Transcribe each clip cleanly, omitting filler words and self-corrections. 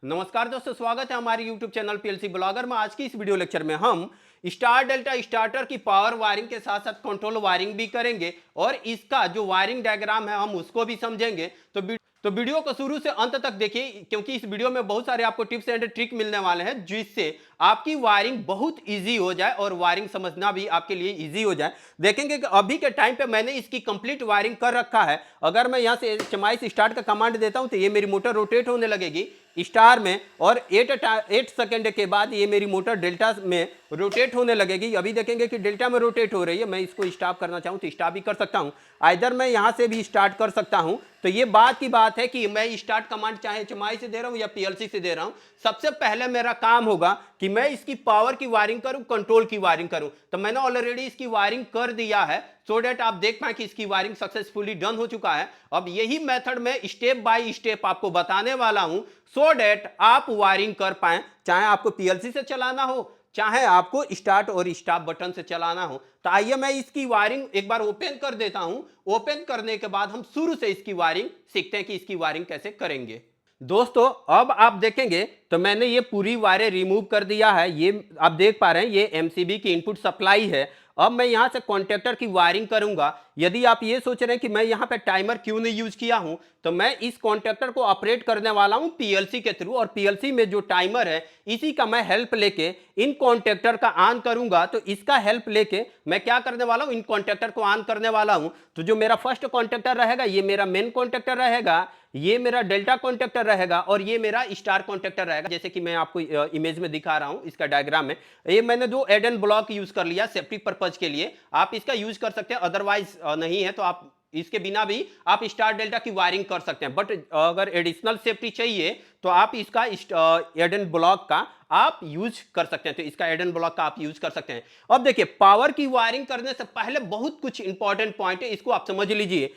नमस्कार दोस्तों, स्वागत है हमारे YouTube चैनल पीएलसी ब्लॉगर में। आज की इस वीडियो लेक्चर में हम स्टार डेल्टा स्टार्टर की पावर वायरिंग के साथ साथ कंट्रोल वायरिंग भी करेंगे और इसका जो वायरिंग डायग्राम है हम उसको भी समझेंगे। तो वीडियो को शुरू से अंत तक देखिए, क्योंकि इस वीडियो में बहुत सारे आपको टिप्स एंड ट्रिक मिलने वाले हैं जिससे आपकी वायरिंग बहुत इजी हो जाए और वायरिंग समझना भी आपके लिए इजी हो जाए। देखेंगे कि अभी के टाइम पे मैंने इसकी कंप्लीट वायरिंग कर रखा है। अगर मैं यहाँ से HMI से स्टार्ट का कमांड देता हूँ तो ये मेरी मोटर रोटेट होने लगेगी स्टार में और 8 सेकेंड के बाद ये मेरी मोटर डेल्टा में रोटेट होने लगेगी। अभी देखेंगे कि डेल्टा में रोटेट हो रही है। मैं इसको स्टॉप करना चाहूँ तो स्टॉप भी कर सकता हूँ, आइदर मैं यहाँ से भी स्टार्ट कर सकता हूँ। तो ये बात की बात है कि मैं स्टार्ट कमांड चाहे HMI से दे रहा हूँ या PLC से दे रहा हूँ। सबसे पहले मेरा काम होगा कि मैं इसकी पावर की वायरिंग करूँ, कंट्रोल की वायरिंग करूँ। तो मैंने ऑलरेडी इसकी वायरिंग कर दिया है सो डेट आप देख पाए कि इसकी वायरिंग सक्सेसफुली डन हो चुका है। अब यही मेथड में स्टेप बाय स्टेप आपको बताने वाला हूं सो डेट आप वायरिंग कर पाए, चाहे आपको PLC से चलाना हो चाहे आपको स्टार्ट और स्टॉप बटन से चलाना हो। तो आइए मैं इसकी वायरिंग एक बार ओपन कर देता हूं। ओपन करने के बाद हम शुरू से इसकी वायरिंग सीखते हैं कि इसकी वायरिंग कैसे करेंगे। दोस्तों अब आप देखेंगे तो मैंने ये पूरी वायरें रिमूव कर दिया है। ये आप देख पा रहे हैं ये MCB की इनपुट सप्लाई है। अब मैं यहां से कॉन्टेक्टर की वायरिंग करूंगा। यदि आप ये सोच रहे हैं कि मैं यहां पे टाइमर क्यों नहीं यूज किया हूं, तो मैं इस कॉन्टेक्टर को ऑपरेट करने वाला हूं PLC के थ्रू, और PLC में जो टाइमर है इसी का मैं हेल्प लेके इन कॉन्टेक्टर का ऑन करूंगा। तो इसका हेल्प लेके मैं क्या करने वाला हूं, इन कॉन्टेक्टर को ऑन करने वाला हूं। तो जो मेरा फर्स्ट कॉन्टेक्टर रहेगा ये मेरा मेन कॉन्टेक्टर रहेगा, ये मेरा डेल्टा कॉन्टेक्टर रहेगा और ये मेरा स्टार कॉन्टेक्टर रहेगा। जैसे कि मैं आपको इमेज में दिखा रहा हूं इसका डायग्राम में। ये मैंने जो एडन ब्लॉक यूज कर लिया सेफ्टी पर्पज के लिए, आप इसका यूज कर सकते हैं, अदरवाइज नहीं है तो आप इसके बिना भी आप स्टार डेल्टा की वायरिंग कर सकते हैं। बट अगर एडिशनल सेफ्टी चाहिए तो आप इसका एडन ब्लॉक का आप यूज कर सकते हैं। तो इसका एडन ब्लॉक का आप यूज कर सकते हैं। अब देखिए पावर की वायरिंग करने से पहले बहुत कुछ इंपॉर्टेंट पॉइंट है, इसको आप समझ लीजिए।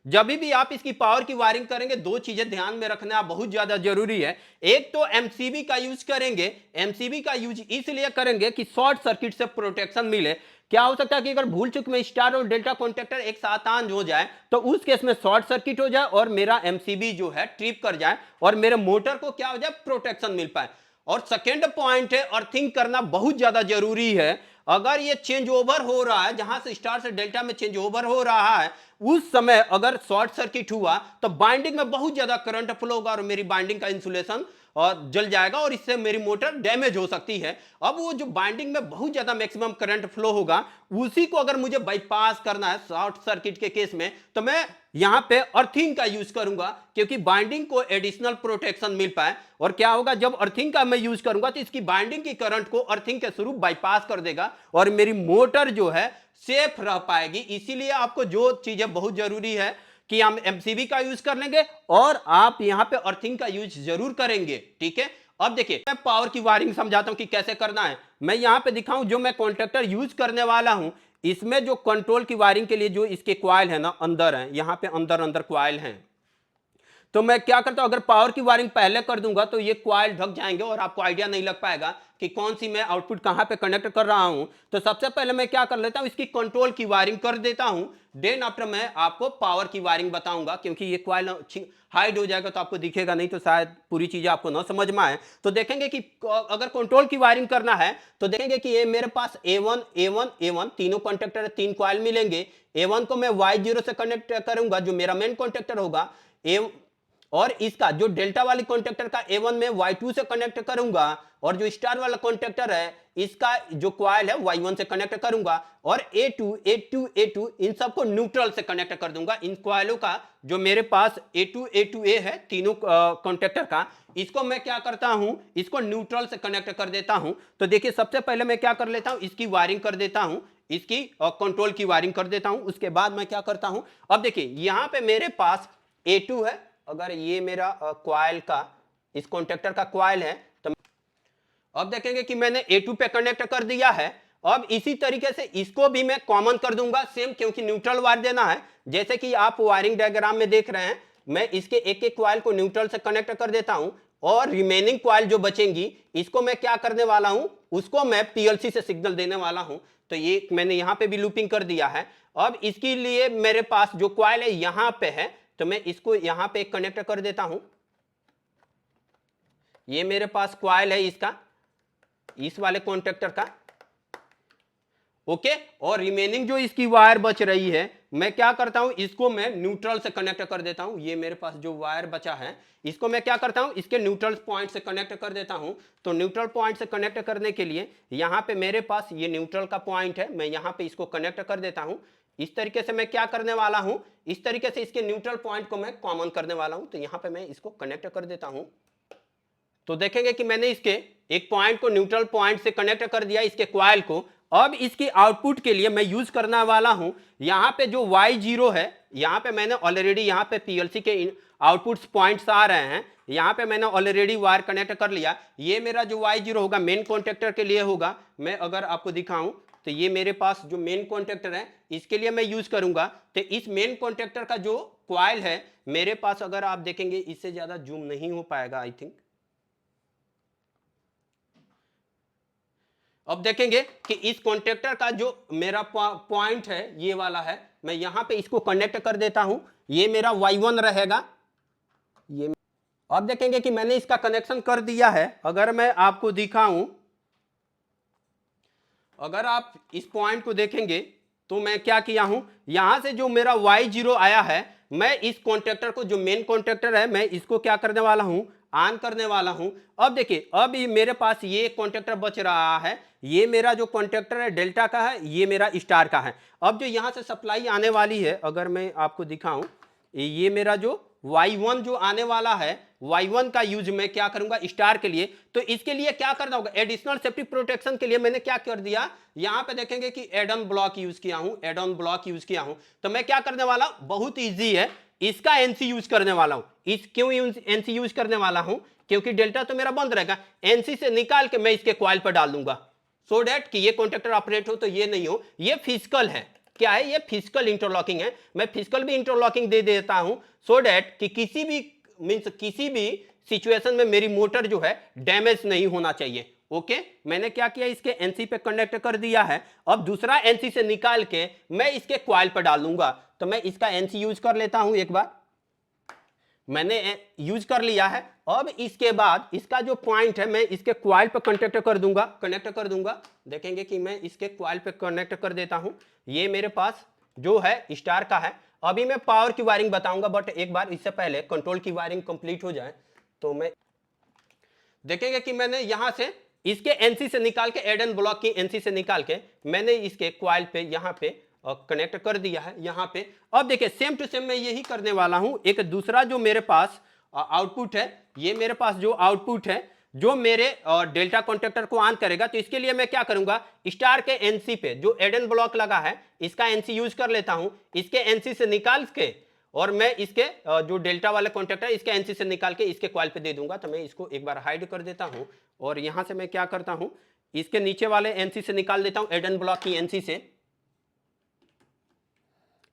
जब भी आप इसकी पावर की वायरिंग करेंगे दो चीजें ध्यान में रखना बहुत ज्यादा जरूरी है। एक तो MCB का यूज करेंगे। MCB का यूज इसलिए करेंगे कि शॉर्ट सर्किट से प्रोटेक्शन मिले। क्या हो सकता है कि अगर भूल चुक में स्टार और डेल्टा कॉन्टेक्टर एक साथ ऑन हो जाए तो उस केस में शॉर्ट सर्किट हो जाए और मेरा MCB जो है ट्रिप कर जाए और मेरे मोटर को क्या हो जाए, प्रोटेक्शन मिल पाए। और सेकेंड पॉइंट है अर्थिंग करना बहुत ज्यादा जरूरी है। अगर ये चेंज ओवर हो रहा है, जहां से स्टार से डेल्टा में चेंज ओवर हो रहा है, उस समय अगर शॉर्ट सर्किट हुआ तो बाइंडिंग में बहुत ज्यादा करंट फ्लो होगा और मेरी बाइंडिंग का इंसुलेशन और जल जाएगा और इससे मेरी मोटर डैमेज हो सकती है। अब वो जो बाइंडिंग में बहुत ज्यादा मैक्सिमम करंट फ्लो होगा उसी को अगर मुझे बाईपास करना है शॉर्ट सर्किट के केस में, तो मैं यहां पे अर्थिंग का यूज करूंगा क्योंकि बाइंडिंग को एडिशनल प्रोटेक्शन मिल पाए। और क्या होगा, जब अर्थिंग का मैं यूज करूंगा तो इसकी बाइंडिंग की करंट को अर्थिंग के थ्रू बाईपास कर देगा और मेरी मोटर जो है सेफ रह पाएगी। इसीलिए आपको जो चीजें बहुत जरूरी है कि हम MCB का यूज कर लेंगे और आप यहां पे अर्थिंग का यूज जरूर करेंगे। ठीक है, अब देखिए मैं पावर की वायरिंग समझाता हूं कि कैसे करना है। मैं यहां पे दिखाऊं जो मैं कॉन्ट्रैक्टर यूज करने वाला हूं, इसमें जो कंट्रोल की वायरिंग के लिए जो इसके क्वाइल है ना अंदर है, यहां पे अंदर अंदर क्वाइल हैं। तो मैं क्या करता हूं, अगर पावर की वायरिंग पहले कर दूंगा तो ये क्वाइल ढक जाएंगे और आपको आइडिया नहीं लग पाएगा कि कौन सी मैं आउटपुट कहां पे कनेक्ट कर रहा हूं। तो सबसे पहले मैं क्या कर लेता हूं, इसकी कंट्रोल की वायरिंग कर देता हूं। देन आफ्टर मैं आपको पावर की वायरिंग बताऊंगा, क्योंकि ये क्वाइल हाइड हो जाएगा तो आपको दिखेगा नहीं, तो शायद पूरी चीजें आपको ना समझ में आए। तो देखेंगे कि अगर कंट्रोल की वायरिंग करना है तो देखेंगे कि ये मेरे पास A1 A1 A1 तीनों कॉन्टेक्टर है, 3 क्वाइल मिलेंगे। A1 को मैं Y0 से कनेक्ट करूंगा जो मेरा मेन कॉन्टेक्टर होगा, और इसका जो डेल्टा वाली कॉन्टेक्टर का A1 में Y2 से कनेक्ट करूंगा और जो स्टार वाला कॉन्टेक्टर है इसका जो क्वाइल है Y1 से कनेक्ट करूंगा और A2 A2 A2 इन सबको न्यूट्रल से कनेक्ट कर दूंगा। इन क्वाइलों का जो मेरे पास A2 A2A है तीनों कॉन्टेक्टर का, इसको मैं क्या करता हूं, इसको न्यूट्रल से कनेक्ट कर देता हूं। तो देखिए सबसे पहले मैं क्या कर लेता हूं, इसकी वायरिंग कर देता हूं, इसकी कंट्रोल की वायरिंग कर देता हूं। उसके बाद मैं क्या करता हूं, अब देखिए यहां पे मेरे पास A2 है, अगर ये मेरा क्वाइल का इस कॉन्टेक्टर का क्वाइल है तो अब देखेंगे कि मैंने A2 पे कनेक्ट कर दिया है। अब इसी तरीके से इसको भी मैं कॉमन कर दूंगा सेम, क्योंकि न्यूट्रल वायर देना है। जैसे कि आप वायरिंग डायग्राम में देख रहे हैं, मैं इसके एक एक क्वाइल को न्यूट्रल से कनेक्ट कर देता हूं और रिमेनिंग क्वाइल जो बचेंगी इसको मैं क्या करने वाला हूं, उसको मैं PLC से सिग्नल देने वाला हूं। तो ये मैंने यहां पे भी लूपिंग कर दिया है। अब इसके लिए मेरे पास जो क्वाइल है यहां पे है, तो मैं इसको यहां पे कनेक्ट कर देता हूं। ये मेरे पास कॉइल है इसका, इस वाले कॉन्टेक्टर का, ओके। और रिमेनिंग जो इसकी वायर बच रही है, मैं क्या करता हूं, इसको मैं न्यूट्रल से कनेक्ट कर देता हूं। ये मेरे पास जो वायर बचा है, इसको मैं क्या करता हूं, इसके न्यूट्रल पॉइंट से कनेक्ट कर देता हूं। तो न्यूट्रल पॉइंट से कनेक्ट करने के लिए यहां पे मेरे पास ये न्यूट्रल का पॉइंट है, मैं यहां पे इसको कनेक्ट कर देता हूं। इस तरीके से मैं क्या करने वाला हूं, इस तरीके से इसके न्यूट्रल पॉइंट को मैं कॉमन करने वाला हूं। तो यहां पे मैं इसको कनेक्ट कर देता हूं। तो देखेंगे कि मैंने इसके एक पॉइंट को न्यूट्रल पॉइंट से कनेक्ट कर दिया, इसके कॉइल को। अब इसकी आउटपुट के लिए मैं यूज करने वाला हूं, यहां पे जो Y0 है, यहां पे मैंने ऑलरेडी यहां पे पीएलसी के आउटपुट पॉइंट्स आ रहे हैं, यहां पे मैंने ऑलरेडी वायर कनेक्ट कर लिया। ये मेरा जो Y0 होगा मेन कॉन्टेक्टर के लिए होगा। मैं अगर आपको दिखाऊं तो ये मेरे पास जो मेन कॉन्टेक्टर है, इसके लिए मैं यूज करूंगा। तो इस मेन कॉन्टेक्टर का जो कॉइल है मेरे पास, अगर आप देखेंगे, इससे ज्यादा जूम नहीं हो पाएगा आई थिंक। अब देखेंगे कि इस कॉन्टेक्टर का जो मेरा पॉइंट है ये वाला है, मैं यहां पे इसको कनेक्ट कर देता हूं। ये मेरा Y1 रहेगा। ये अब देखेंगे कि मैंने इसका कनेक्शन कर दिया है। अगर मैं आपको दिखाऊं, अगर आप इस पॉइंट को देखेंगे तो मैं क्या किया हूं, यहां से जो मेरा Y0 आया है, मैं इस कॉन्टेक्टर को, जो मेन कॉन्टेक्टर है, मैं इसको क्या करने वाला हूं, ऑन करने वाला हूं। अब देखिए, अब मेरे पास ये कॉन्टेक्टर बच रहा है। ये मेरा जो कॉन्टेक्टर है डेल्टा का है, ये मेरा स्टार का है। अब जो यहां से सप्लाई आने वाली है, अगर मैं आपको दिखाऊं, ये मेरा जो Y1 जो आने वाला है, Y1 का यूज मैं क्या करूंगा स्टार के लिए। तो इसके लिए क्या करना होगा, एडिशनल सेफ्टी प्रोटेक्शन के लिए मैंने क्या कर दिया, यहां पे देखेंगे कि एड ऑन ब्लॉक यूज किया हूं, एड ऑन ब्लॉक यूज किया हूं। तो मैं क्या करने वाला, बहुत ईजी है, इसका एनसी यूज करने वाला हूं। इस क्यों एनसी यूज करने वाला हूं, क्योंकि डेल्टा तो मेरा बंद रहेगा, एनसी से निकाल के मैं इसके कॉइल पर डाल दूंगा, सो डेट कि ये कॉन्टेक्टर ऑपरेट हो तो ये नहीं हो। ये फिजिकल है, क्या है, ये फिजिकल इंटरलॉकिंग है। मैं फिजिकल भी इंटरलॉकिंग दे देता हूं, सो डेट कि किसी भी मींस किसी भी सिचुएशन में मेरी मोटर जो है डैमेज नहीं होना चाहिए। ओके, मैंने क्या किया, इसके एनसी पे कनेक्ट कर दिया है। अब दूसरा एनसी से निकाल के मैं इसके कॉइल पर डाल दूंगा। तो मैं इसका एनसी यूज कर लेता हूं, एक बार मैंने यूज कर लिया है। अब इसके बाद इसका जो पॉइंट है, मैं इसके कॉइल पे कनेक्ट कर दूंगा, देखेंगे कि मैं इसके कॉइल पे कनेक्ट कर देता हूं। ये मेरे पास जो है स्टार का है। अभी मैं पावर की वायरिंग बताऊंगा, बट एक बार इससे पहले कंट्रोल की वायरिंग कंप्लीट हो जाए तो मैं देखेंगे कि मैंने यहां से इसके एनसी से निकाल के, एड एंड ब्लॉक की एनसी से निकाल के मैंने इसके कॉइल पे यहां पे कनेक्ट कर दिया है यहां पे। अब देखिए सेम टू सेम मैं यही करने वाला हूं। एक दूसरा जो मेरे पास आउटपुट है, ये मेरे पास जो आउटपुट है जो मेरे डेल्टा कॉन्टेक्टर को ऑन करेगा, तो इसके लिए मैं क्या करूंगा, स्टार के एनसी पे जो एड एंड ब्लॉक लगा है, इसका एनसी यूज कर लेता हूं। इसके एनसी से निकाल के और मैं इसके जो डेल्टा वाले कॉन्टेक्टर है, इसके एनसी से निकाल के इसके कॉइल पे दे दूंगा। तो मैं इसको एक बार हाइड कर देता हूं और यहां से मैं क्या करता हूं, इसके नीचे वाले एनसी से निकाल देता हूं, एड एंड ब्लॉक की एनसी से।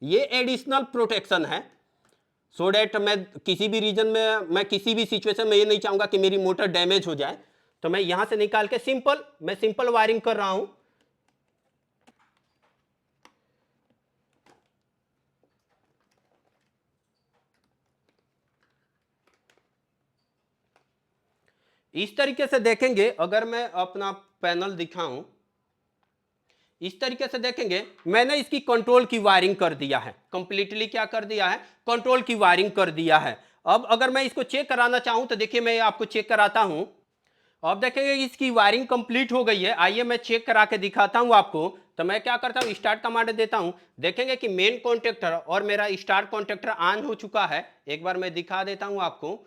ये एडिशनल प्रोटेक्शन है, सो डेट मैं किसी भी रीजन में, मैं किसी भी सिचुएशन में ये नहीं चाहूंगा कि मेरी मोटर डैमेज हो जाए। तो मैं यहां से निकाल के मैं सिंपल वायरिंग कर रहा हूं। इस तरीके से देखेंगे, अगर मैं अपना पैनल दिखाऊं, इस तरीके से देखेंगे मैंने इसकी कंट्रोल की वायरिंग कर दिया है, कंप्लीटली क्या कर दिया है, कंट्रोल की वायरिंग कर दिया है। अब अगर मैं इसको चेक कराना चाहूं तो देखिए मैं आपको चेक कराता हूं। अब देखेंगे इसकी वायरिंग कंप्लीट हो गई है। आइए मैं चेक करा के दिखाता हूं आपको। तो मैं क्या करता हूं, स्टार्ट कमांड देता हूं। देखेंगे कि मेन कॉन्टेक्टर और मेरा स्टार कॉन्टेक्टर ऑन हो चुका है। एक बार मैं दिखा देता हूं आपको।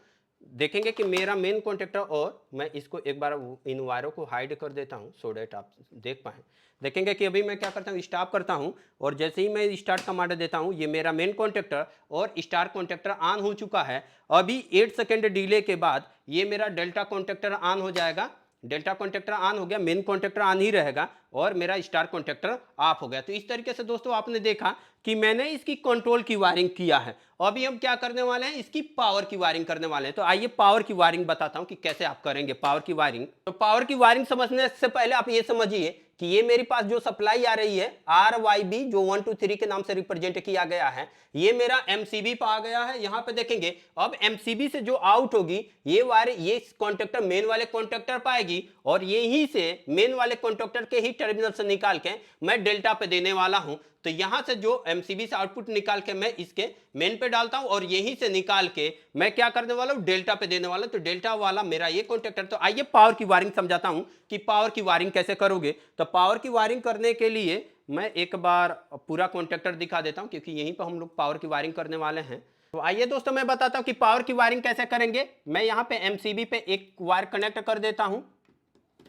देखेंगे कि मेरा मेन कॉन्टेक्टर, और मैं इसको एक बार इन वायरों को हाइड कर देता हूं सो डेट आप देख पाए। देखेंगे कि अभी मैं क्या करता हूं, स्टॉप करता हूं और जैसे ही मैं स्टार्ट कमांड देता हूं, ये मेरा मेन कॉन्टेक्टर और स्टार कॉन्टेक्टर ऑन हो चुका है। अभी 8 सेकेंड डिले के बाद ये मेरा डेल्टा कॉन्टेक्टर ऑन हो जाएगा। डेल्टा कॉन्टेक्टर ऑन हो गया, मेन कॉन्टेक्टर ऑन ही रहेगा और मेरा स्टार कॉन्टेक्टर ऑफ हो गया। तो इस तरीके से दोस्तों आपने देखा कि मैंने इसकी कंट्रोल की वायरिंग किया है। अभी हम क्या करने वाले हैं, इसकी पावर की वायरिंग करने वाले हैं। तो आइए पावर की वायरिंग बताता हूं कि कैसे आप करेंगे पावर की वायरिंग। तो पावर की वायरिंग समझने से पहले आप ये समझिए कि ये मेरे पास जो सप्लाई आ रही है RYB जो 1 2 3 के नाम से रिप्रेजेंट किया गया है, ये मेरा MCB पे आ गया है। यहां पे देखेंगे अब MCB से जो आउट होगी ये वायर ये कॉन्टेक्टर मेन वाले कॉन्टेक्टर पे आएगी और यहीं से मेन वाले कॉन्टेक्टर के ही टर्मिनल से निकाल के मैं डेल्टा पे देने वाला हूं। तो यहां से जो MCB से आउटपुट निकाल के मैं इसके मेन पे डालता हूं और यहीं से निकाल के मैं क्या करने वाला हूं, डेल्टा पे देने वाला हूं। तो डेल्टा वाला मेरा ये कॉन्टेक्टर। तो आइए पावर की वायरिंग समझाता हूं कि पावर की वायरिंग कैसे करोगे। तो पावर की वायरिंग करने के लिए मैं एक बार पूरा कॉन्टेक्टर दिखा देता हूं क्योंकि यहीं पर हम लोग पावर की वायरिंग करने वाले हैं। तो आइए दोस्तों मैं बताता हूं कि पावर की वायरिंग कैसे करेंगे। मैं यहां पे MCB पे एक वायर कनेक्ट कर देता हूं।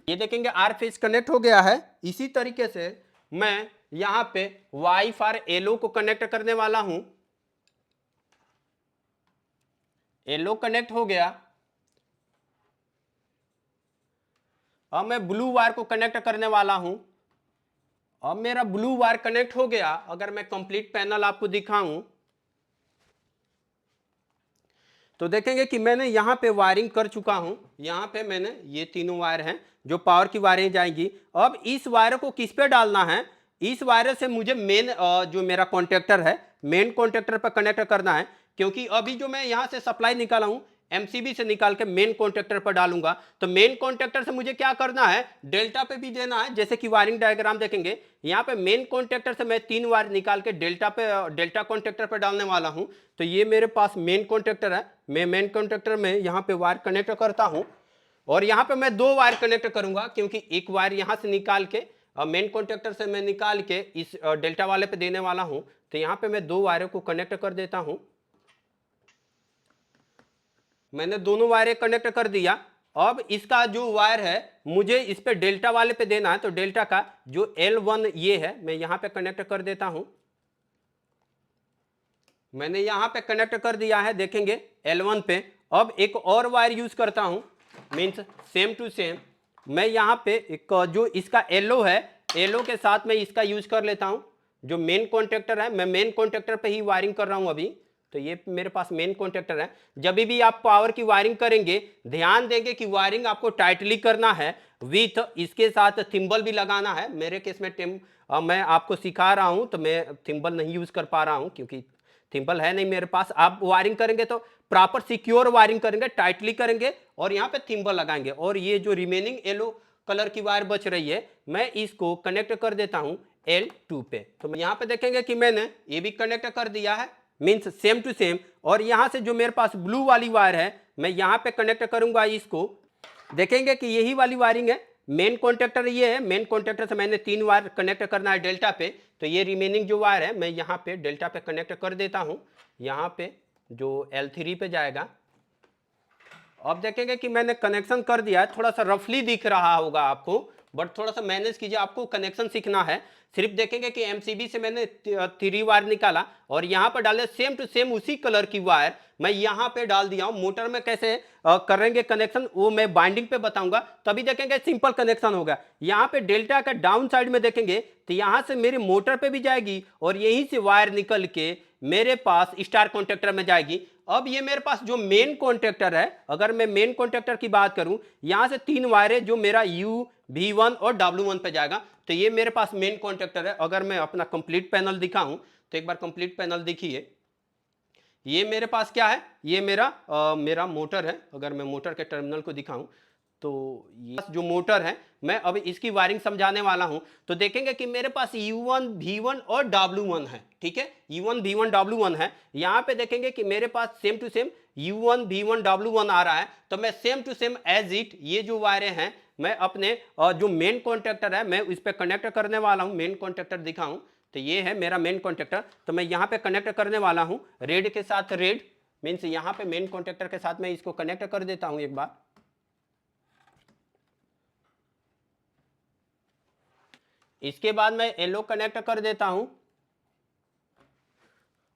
ये देखेंगे आर फेज कनेक्ट हो गया है। इसी तरीके से मैं यहां पे वाई फॉर एलओ को कनेक्ट करने वाला हूं। एलओ कनेक्ट हो गया। अब मैं ब्लू वायर को कनेक्ट करने वाला हूं। अब मेरा ब्लू वायर कनेक्ट हो गया। अगर मैं कंप्लीट पैनल आपको दिखाऊं तो देखेंगे कि मैंने यहां पे वायरिंग कर चुका हूं। यहां पे मैंने ये तीनों वायर हैं जो पावर की वायरें जाएंगी। अब इस वायर को किस पे डालना है, इस वायर से मुझे मेन जो मेरा कॉन्टेक्टर है मेन कॉन्टेक्टर पर कनेक्ट करना है क्योंकि अभी जो मैं यहां से सप्लाई निकाला हूं MCB से निकाल के मेन कॉन्टेक्टर पर डालूंगा। तो मेन कॉन्टेक्टर से मुझे क्या करना है, डेल्टा पे भी देना है। जैसे कि वायरिंग डायग्राम देखेंगे यहाँ पे मेन कॉन्टेक्टर से मैं 3 वायर निकाल के डेल्टा कॉन्टेक्टर पर डालने वाला हूँ। तो ये मेरे पास मेन कॉन्टेक्टर है। मैं मेन कॉन्टेक्टर में यहाँ पे वायर कनेक्ट करता हूँ और यहाँ पे मैं 2 वायर कनेक्ट करूंगा क्योंकि एक वायर यहाँ से निकाल के मेन कॉन्टेक्टर से मैं निकाल के इस डेल्टा वाले पे देने वाला हूँ। तो यहाँ पे मैं 2 वायरों को कनेक्ट कर देता हूँ। मैंने दोनों वायरें कनेक्ट कर दिया। अब इसका जो वायर है मुझे इस पे डेल्टा वाले पे देना है। तो डेल्टा का जो L1 ये है मैं यहां पे कनेक्ट कर देता हूं। मैंने यहां पे कनेक्ट कर दिया है देखेंगे L1 पे। अब एक और वायर यूज करता हूं मींस सेम टू सेम। मैं यहां पे एक जो इसका LO है LO के साथ मैं इसका यूज कर लेता हूं। जो मेन कॉन्टेक्टर है मैं मेन कॉन्टेक्टर पे ही वायरिंग कर रहा हूं अभी। तो ये मेरे पास मेन कॉन्टेक्टर है। जब भी आप पावर की वायरिंग करेंगे ध्यान देंगे कि वायरिंग आपको टाइटली करना है विथ इसके साथ थिम्बल भी लगाना है। मेरे केस में मैं आपको सिखा रहा हूं तो मैं थिम्बल नहीं यूज कर पा रहा हूं क्योंकि थिम्बल है नहीं मेरे पास। आप वायरिंग करेंगे तो प्रॉपर सिक्योर वायरिंग करेंगे, टाइटली करेंगे और यहाँ पे थिम्बल लगाएंगे। और ये जो रिमेनिंग येलो कलर की वायर बच रही है मैं इसको कनेक्ट कर देता हूँ L2 पे। तो यहाँ पे देखेंगे कि मैंने ये भी कनेक्ट कर दिया है मीन्स सेम टू सेम। और यहां से जो मेरे पास ब्लू वाली वायर है मैं यहां पे कनेक्ट करूंगा इसको। देखेंगे कि यही वाली वायरिंग है। मेन कॉन्टेक्टर ये है। मेन कॉन्टेक्टर से मैंने 3 वायर कनेक्ट करना है डेल्टा पे। तो ये रिमेनिंग जो वायर है मैं यहां पे डेल्टा पे कनेक्ट कर देता हूं। यहां पे जो L3 पे जाएगा। अब देखेंगे कि मैंने कनेक्शन कर दिया है। थोड़ा सा रफली दिख रहा होगा आपको बट थोड़ा सा मैनेज कीजिए, आपको कनेक्शन सीखना है। सिर्फ देखेंगे कि MCB से मैंने 3 वायर निकाला और यहाँ पर डाले सेम टू सेम उसी कलर की वायर मैं यहाँ पे डाल दिया हूँ। मोटर में कैसे करेंगे कनेक्शन वो मैं बाइंडिंग पे बताऊंगा, तभी देखेंगे सिंपल कनेक्शन होगा। यहाँ पे डेल्टा का डाउन साइड में देखेंगे तो यहाँ से मेरी मोटर पे भी जाएगी और यहीं से वायर निकल के मेरे पास स्टार कॉन्टेक्टर में जाएगी। अब ये मेरे पास जो मेन कॉन्टेक्टर है, अगर मैं मेन कॉन्टेक्टर की बात करूं यहां से 3 वायरें जो मेरा U V1 और W1 पे जाएगा। तो ये मेरे पास मेन कॉन्टेक्टर है। अगर मैं अपना कंप्लीट पैनल दिखाऊं तो एक बार कंप्लीट पैनल देखिए। ये मेरे पास क्या है, ये मेरा मोटर है। अगर मैं मोटर के टर्मिनल को दिखाऊं तो ये जो मोटर है मैं अब इसकी वायरिंग समझाने वाला हूं। तो देखेंगे कि मेरे पास U1 V1 और W1 है। ठीक है, U1 V1 W1 है। यहां पे देखेंगे कि मेरे पास same to same U1 V1 W1 आ रहा है। तो मैं same to same as it ये जो वायरें हैं मैं अपने जो मेन कॉन्टेक्टर है मैं इस पर कनेक्ट करने वाला हूं। मेन कॉन्टेक्टर दिखाऊं तो ये है मेरा मेन कॉन्टेक्टर। तो मैं यहाँ पे कनेक्ट करने वाला हूँ रेड के साथ। रेड मीन्स यहाँ पे मेन कॉन्टेक्टर के साथ मैं इसको कनेक्ट कर देता हूँ एक बार। इसके बाद मैं येलो कनेक्ट कर देता हूं।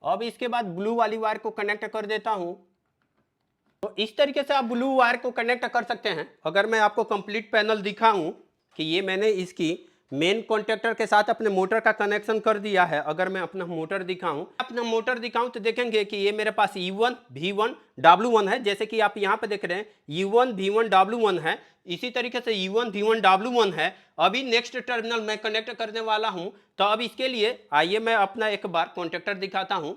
अब इसके बाद ब्लू वाली वायर को कनेक्ट कर देता हूं। तो इस तरीके से आप ब्लू वायर को कनेक्ट कर सकते हैं। अगर मैं आपको कंप्लीट पैनल दिखाऊं कि ये मैंने इसकी मेन कॉन्टेक्टर के साथ अपने मोटर का कनेक्शन कर दिया है। अगर मैं अपना मोटर दिखाऊं तो देखेंगे कि ये मेरे पास U1 V1 W1 है। जैसे कि आप यहाँ पे देख रहे हैं U1 V1 W1 है। इसी तरीके से U1 V1 W1 है। अभी नेक्स्ट टर्मिनल मैं कनेक्ट करने वाला हूं। तो अब इसके लिए आइए मैं अपना एक बार कॉन्टेक्टर दिखाता हूं।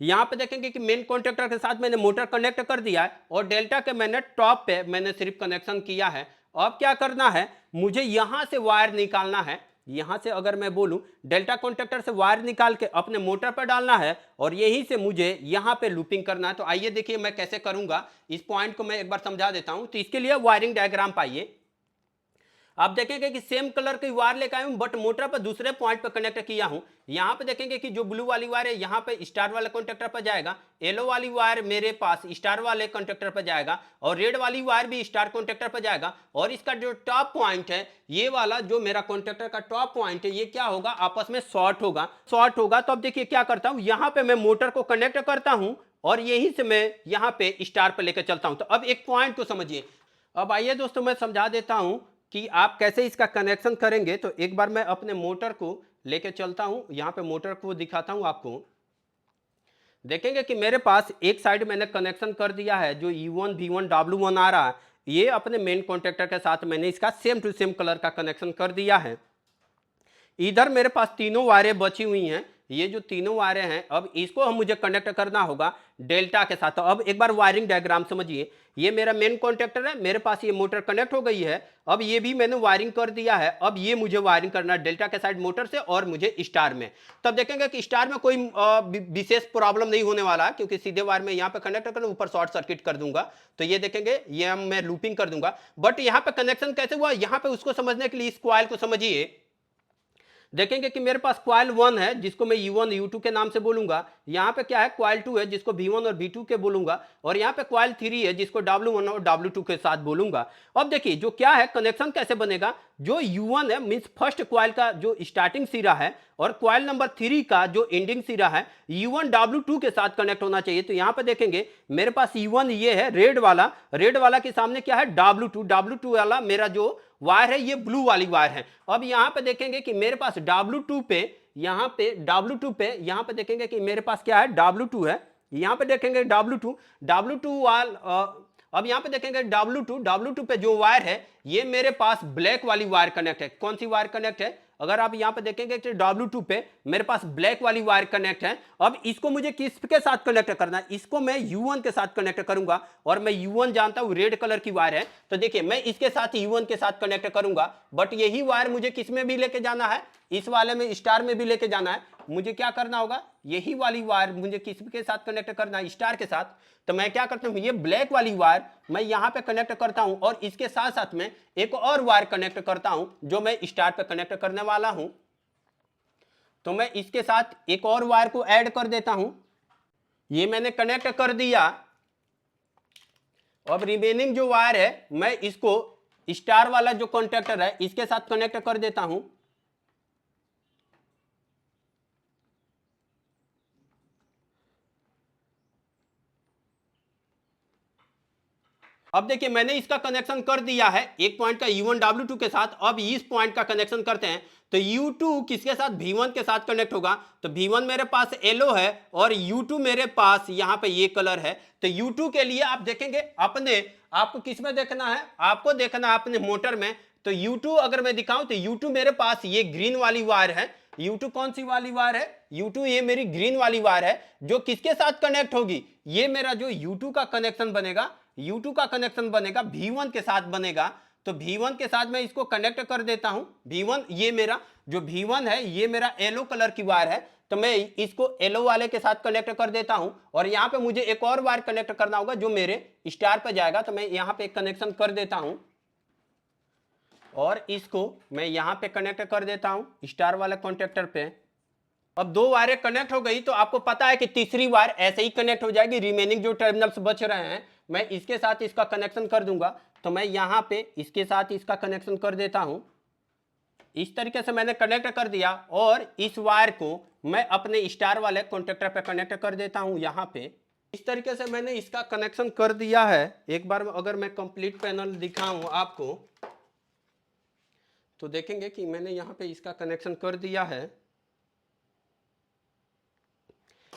यहां पे देखेंगे कि मेन कॉन्टेक्टर के साथ मैंने मोटर कनेक्ट कर दिया है और डेल्टा के मैंने टॉप पे मैंने सिर्फ कनेक्शन किया है। अब क्या करना है, मुझे यहां से वायर निकालना है। यहां से अगर मैं बोलूं डेल्टा कॉन्टेक्टर से वायर निकाल के अपने मोटर पर डालना है और यहीं से मुझे यहां पे लूपिंग करना है। तो आइए देखिए मैं कैसे करूंगा, इस पॉइंट को मैं एक बार समझा देता हूं। तो इसके लिए वायरिंग डायग्राम पाइए। आप देखेंगे कि सेम कलर की वायर लेकर आया हूं, बट मोटर पर दूसरे पॉइंट पर कनेक्ट किया हूं। यहां पे देखेंगे कि जो ब्लू वाली वायर है यहां पे स्टार वाले कॉन्टेक्टर पर जाएगा, येलो वाली वायर मेरे पास स्टार वाले कॉन्टेक्टर पर जाएगा और रेड वाली वायर भी स्टार कॉन्टेक्टर पर जाएगा। और इसका जो टॉप पॉइंट है, ये वाला जो मेरा कॉन्टेक्टर का टॉप पॉइंट है, ये क्या होगा, आपस में शॉर्ट होगा। तो अब देखिए क्या करता हूं, यहां पे मैं मोटर को कनेक्ट करता हूं और यहीं से मैं यहां पे स्टार पर लेकर चलता हूं। तो अब एक पॉइंट को समझिए। अब आइए दोस्तों मैं समझा देता हूं कि आप कैसे इसका कनेक्शन करेंगे। तो एक बार मैं अपने मोटर को लेके चलता हूं, यहां पे मोटर को दिखाता हूं आपको। देखेंगे कि मेरे पास एक साइड मैंने कनेक्शन कर दिया है, जो U1 V1 W1 आ रहा है, ये अपने मेन कॉन्टेक्टर के साथ मैंने इसका सेम टू सेम कलर का कनेक्शन कर दिया है। इधर मेरे पास तीनों वायरें बची हुई हैं, ये जो तीनों वायरें हैं, अब इसको हम मुझे कनेक्ट करना होगा डेल्टा के साथ। तो अब एक बार वायरिंग डायग्राम समझिए। ये मेरा मेन कॉन्टेक्टर है, मेरे पास ये मोटर कनेक्ट हो गई है। अब ये भी मैंने वायरिंग कर दिया है। अब ये मुझे वायरिंग करना है डेल्टा के साइड मोटर से और मुझे स्टार में। तब देखेंगे कि स्टार में कोई विशेष प्रॉब्लम नहीं होने वाला, क्योंकि सीधे वायर में यहाँ पे कनेक्ट कर ऊपर शॉर्ट सर्किट कर दूंगा। तो ये देखेंगे ये मैं लूपिंग कर दूंगा। बट यहाँ पे कनेक्शन कैसे हुआ, यहाँ पे उसको समझने के लिए इस कॉइल को समझिए। देखेंगे कि मेरे पास कॉइल 1 है जिसको मैं U1 U2 के नाम से बोलूंगा। यहाँ पे क्या है, कॉइल 2 है जिसको V1 और V2 के बोलूंगा। और यहाँ पे कॉइल 3 है जिसको W1 और W2 के साथ बोलूंगा। अब देखिए जो क्या है, कनेक्शन कैसे बनेगा। जो U1 है मींस फर्स्ट कॉइल का जो स्टार्टिंग सिरा है और कॉइल नंबर 3 का जो एंडिंग सिरा है, U1 W2 के साथ कनेक्ट होना चाहिए। तो यहाँ पे देखेंगे मेरे पास U1 ये है रेड वाला के सामने क्या है W2 वाला मेरा जो वायर है ये ब्लू वाली वायर है। अब यहां पे देखेंगे कि मेरे पास W2 पे यहां पे देखेंगे कि मेरे पास क्या है, W2 है। यहां पे देखेंगे W2 वाल अब यहां पे देखेंगे W2 पे जो वायर है ये मेरे पास ब्लैक वाली वायर कनेक्ट है। कौन सी वायर कनेक्ट है, अगर आप यहां पे देखेंगे कि W2 पे मेरे पास ब्लैक वाली वायर कनेक्ट है। अब इसको मुझे किसके साथ कनेक्ट करना है, इसको मैं U1 के साथ कनेक्ट करूंगा और मैं U1 जानता हूं रेड कलर की वायर है। तो देखिए मैं इसके साथ U1 के साथ कनेक्ट करूंगा, बट यही वायर मुझे किस में भी लेके जाना है, इस वाले में स्टार में भी लेके जाना है। मुझे क्या करना होगा, यही वाली वायर मुझे किसके साथ कनेक्ट करना है, स्टार के साथ। तो मैं क्या करता हूं, ये ब्लैक वाली वायर मैं यहां पे कनेक्ट करता हूं और इसके साथ साथ में एक और वायर कनेक्ट करता हूं जो मैं स्टार पे कनेक्ट करने वाला हूं। तो मैं इसके साथ एक और वायर को ऐड कर देता हूं, ये मैंने कनेक्ट कर दिया। अब रिमेनिंग जो वायर है मैं इसको स्टार वाला जो कॉन्टेक्टर है इसके साथ कनेक्ट कर देता हूं। अब देखिए मैंने इसका कनेक्शन कर दिया है एक पॉइंट का U1 W2 के साथ। अब इस पॉइंट का कनेक्शन करते हैं। तो U2 किसके साथ, V1 के साथ कनेक्ट होगा। तो V1 मेरे पास येलो है और U2 मेरे पास यहां पे ये कलर है। तो U2 के लिए आप देखेंगे आपको किस में देखना है, आपको देखना है अपने मोटर में। तो U2 अगर मैं दिखाऊं तो U2 मेरे पास ये ग्रीन वाली वायर है। U2 कौन सी वाली वायर है, U2 ये मेरी ग्रीन वाली वायर है जो किसके साथ कनेक्ट होगी, ये मेरा जो U2 का कनेक्शन बनेगा, U2 का कनेक्शन बनेगा V1 के साथ बनेगा। तो V1 के साथ मैं इसको कनेक्ट कर देता हूं। V1 ये मेरा जो V1 है ये मेरा येलो कलर की वायर है। तो मैं इसको येलो वाले के साथ कनेक्ट कर देता हूं और यहां पे मुझे एक और वायर कनेक्ट करना होगा जो मेरे स्टार पे जाएगा। तो मैं यहां पे एक कनेक्शन कर देता हूं और इसको मैं यहां पे कनेक्ट कर देता हूं स्टार वाले कॉन्टेक्टर पे। अब दो वायरें कनेक्ट हो गई तो आपको पता है कि तीसरी वायर ऐसे ही कनेक्ट हो जाएगी। रिमेनिंग जो टर्मिनल्स बच रहे हैं मैं इसके साथ इसका कनेक्शन कर दूंगा। तो मैं यहां पे इसके साथ इसका कनेक्शन कर देता हूं। इस तरीके से मैंने कनेक्ट कर दिया और इस वायर को मैं अपने स्टार वाले कॉन्टेक्टर पे कनेक्ट कर देता हूं। यहां पे इस तरीके से मैंने इसका कनेक्शन कर दिया है। एक बार अगर मैं कंप्लीट पैनल दिखाऊं आपको तो देखेंगे कि मैंने यहां पे इसका कनेक्शन कर दिया है।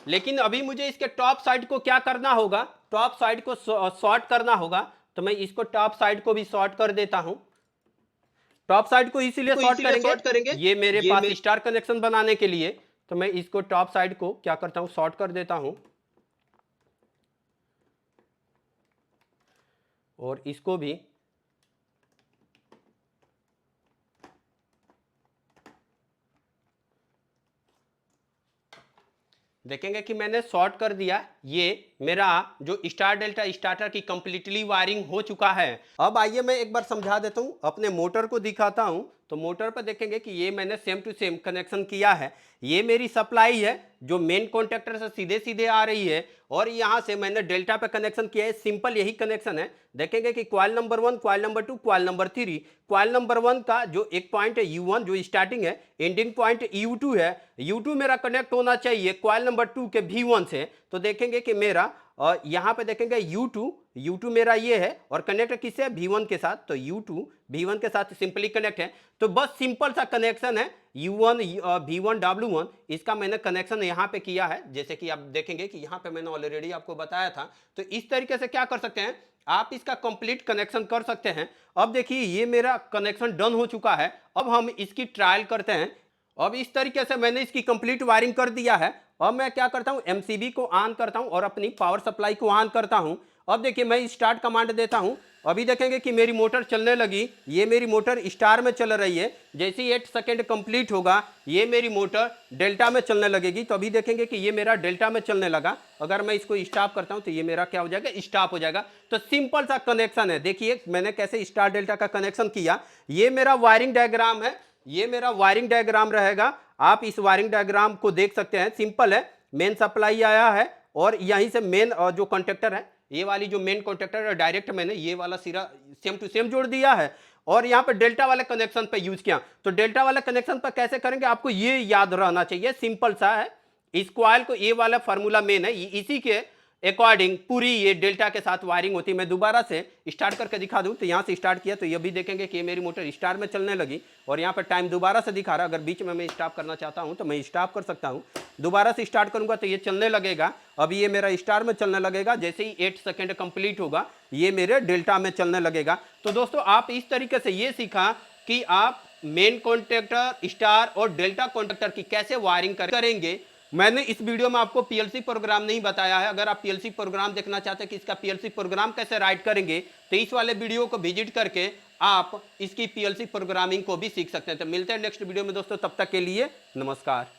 लेकिन अभी मुझे इसके टॉप साइड को क्या करना होगा, टॉप साइड को शॉर्ट करना होगा। तो मैं इसको टॉप साइड को भी शॉर्ट कर देता हूं। टॉप साइड को इसीलिए शॉर्ट करेंगे, ये मेरे पास स्टार कनेक्शन बनाने के लिए, तो मैं इसको टॉप साइड को क्या करता हूं, शॉर्ट कर देता हूं और इसको भी देखेंगे कि मैंने शॉर्ट कर दिया। ये मेरा जो स्टार डेल्टा स्टार्टर की कंप्लीटली वायरिंग हो चुका है। अब आइए मैं एक बार समझा देता हूं, अपने मोटर को दिखाता हूं। तो मोटर पर देखेंगे कि ये मैंने सेम टू सेम कनेक्शन किया है। ये मेरी सप्लाई है जो मेन कॉन्टेक्टर से सीधे सीधे आ रही है और यहां से मैंने डेल्टा पे कनेक्शन किया है। सिंपल यही कनेक्शन है। देखेंगे कि coil number 1, coil number 2, coil number 3। Coil number 1 का जो एक पॉइंट है U1 जो स्टार्टिंग है, एंडिंग पॉइंट U2 है। U2 मेरा कनेक्ट होना चाहिए कॉइल नंबर 2 के V1 से। तो देखेंगे कि मेरा यहाँ पे देखेंगे U2 मेरा ये है और कनेक्ट किससे है, V1 के साथ। तो U2 V1 के साथ सिंपली कनेक्ट है। तो बस सिंपल सा कनेक्शन है U1 V1 W1, इसका मैंने कनेक्शन यहाँ पे किया है। जैसे कि आप देखेंगे कि यहाँ पे मैंने ऑलरेडी आपको बताया था। तो इस तरीके से क्या कर सकते हैं, आप इसका कंप्लीट कनेक्शन कर सकते हैं। अब देखिए ये मेरा कनेक्शन डन हो चुका है। अब हम इसकी ट्रायल करते हैं। अब इस तरीके से मैंने इसकी कंप्लीट वायरिंग कर दिया है। अब मैं क्या करता हूं, एमसीबी को ऑन करता हूं और अपनी पावर सप्लाई को ऑन करता हूं। अब देखिए मैं स्टार्ट कमांड देता हूं। अभी देखेंगे कि मेरी मोटर चलने लगी। ये मेरी मोटर स्टार में चल रही है। जैसे ही 8 सेकेंड कंप्लीट होगा ये मेरी मोटर डेल्टा में चलने लगेगी। तो अभी देखेंगे कि ये मेरा डेल्टा में चलने लगा। अगर मैं इसको स्टॉप करता हूं तो ये मेरा क्या हो जाएगा, स्टॉप हो जाएगा। तो सिंपल सा कनेक्शन है। देखिए मैंने कैसे स्टार डेल्टा का कनेक्शन किया। ये मेरा वायरिंग डायग्राम है। ये मेरा वायरिंग डायग्राम रहेगा। आप इस वायरिंग डायग्राम को देख सकते हैं। सिंपल है, मेन सप्लाई आया है और यहीं से मेन जो कॉन्टेक्टर है, ये वाली जो मेन कॉन्टेक्टर है डायरेक्ट मैंने ये वाला सिरा सेम टू सेम जोड़ दिया है और यहाँ पे डेल्टा वाले कनेक्शन पे यूज किया। तो डेल्टा वाले कनेक्शन पर कैसे करेंगे आपको ये याद रहना चाहिए। सिंपल सा है, इस कॉइल को ये वाला फार्मूला मेन है, इसी के अकॉर्डिंग पूरी ये डेल्टा के साथ वायरिंग होती है। मैं दोबारा से स्टार्ट करके दिखा दूं तो यहाँ से स्टार्ट किया तो ये भी देखेंगे कि ये मेरी मोटर स्टार में चलने लगी और यहाँ पर टाइम दोबारा से दिखा रहा। अगर बीच में मैं स्टॉप करना चाहता हूँ तो मैं स्टॉप कर सकता हूँ। दोबारा से स्टार्ट करूंगा तो ये चलने लगेगा। अब ये मेरा स्टार में चलने लगेगा। जैसे ही 8 सेकेंड कंप्लीट होगा ये मेरे डेल्टा में चलने लगेगा। तो दोस्तों आप इस तरीके से ये सीखा कि आप मेन कॉन्ट्रैक्टर, स्टार और डेल्टा कॉन्ट्रैक्टर की कैसे वायरिंग करेंगे। मैंने इस वीडियो में आपको पीएलसी प्रोग्राम नहीं बताया है। अगर आप पीएलसी प्रोग्राम देखना चाहते हैं कि इसका पीएलसी प्रोग्राम कैसे राइट करेंगे तो इस वाले वीडियो को विजिट करके आप इसकी पीएलसी प्रोग्रामिंग को भी सीख सकते हैं। तो मिलते हैं नेक्स्ट वीडियो में दोस्तों, तब तक के लिए नमस्कार।